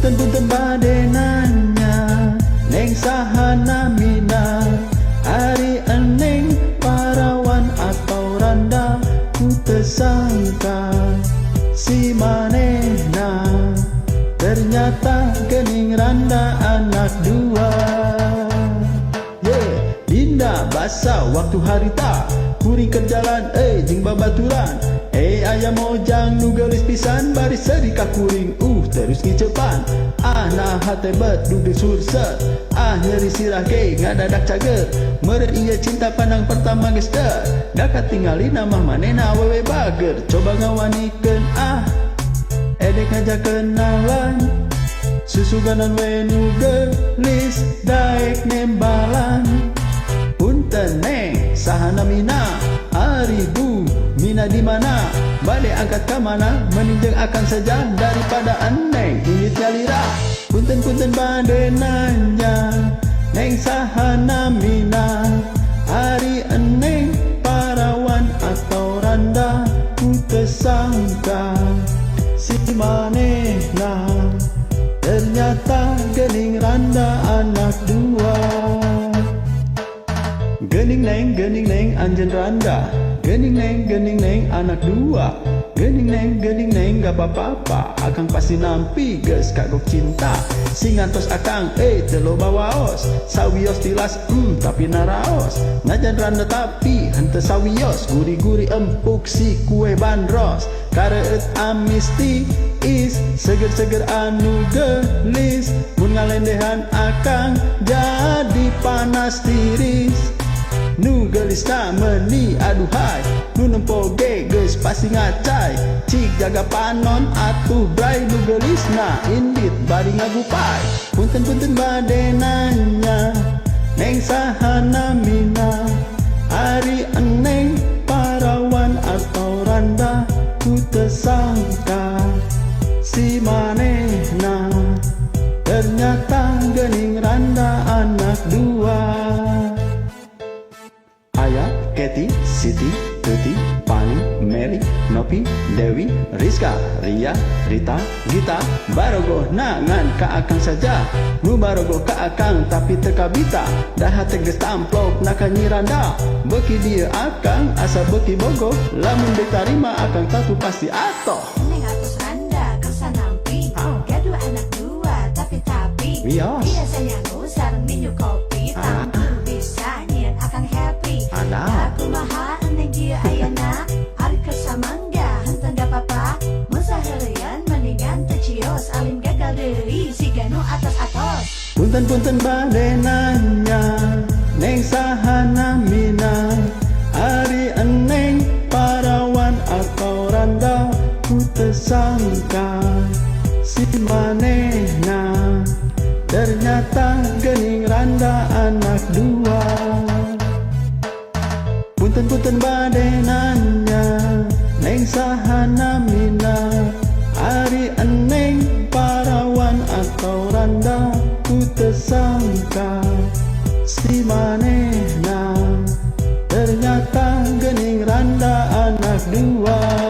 Punten-punten bade nanya neng saha namina, ari eneng parawan atau randa. Ku tersangka si manehna, ternyata gening randa anak dua. Dinda basa waktu harita kuring ke jalan jing babaturan. Ayam mojang nu gelis pisan baris sedika kuring terus ngicepan. Nah hatebet duduk surset, nyeri sirah ge ngadadak cager. Meureun ieu cinta pandang pertama geus teu, da katingali namah manehna awewe bager. Coba ngawanikeun edek ngajak kenalan, susuganan we nu gelis daek nembalan. Punten neng saha namina, ari bu mina di mana, bade angkat ke mana, meninjeng akan saja daripada eneng ingetnya lira. Punten-punten bade nanya neng saha namina, ari eneng parawan atau randa. Ku tersangka si manehna, ternyata gening randa anak dua. Gening neng anjen randa, gening neng anak dua. Gening neng gak apa-apa, akang pasti nampi geus kagok cinta. Singantos akang teu loba waos, sawios tilas tapi naraos. Najan randa tapi henteu sawios, guri-guri empuk si kue bandros. Kareut amis tiis, seger-seger anu gelis. Mun ngalendehan akang jadi panas tiris. Nu gelisna meuni aduhai, nu nempoge geus pasti ngacai. Cik jaga panon atuh bray, nu gelisna indit bari ngagupai. Punten-punten bade nanya neng saha namina, ari eneng parawan atau randa. Ku tersangka si manehna, ternyata gening randa anak dua. Aya, Kety, Siti, Tuti, Pani, Mary, Nopi, Dewi, Rizka, Ria, Rita, Gita. Barogoh nangan ka akang saja, nu barogoh ka akang tapi teka bita. Dah teges tamplok naka nyiranda, beki dia akang asa beki bogoh. Lamun ditarima akang tatu pasti atoh. Neng atus randa kersa nampi, gaduh anak dua tapi Wios. biasanya sareng minum kopi, tampil bisa nyian akang happy. Aku maha neng dia ayana, hari kersa mangga henteu gak apa-apa. Musahelian mendingan tecios, alim gagal deui si ganu atos-atos. Punten-punten bade nanya neng saha namina, ari eneng parawan atau randa. Ku tersangka si manehna, ternyata gening randa anak dua. Punten-punten bade nanya neng saha namina, ari eneng parawan atau randa. Ku tersangka si manehna, ternyata gening randa anak dua.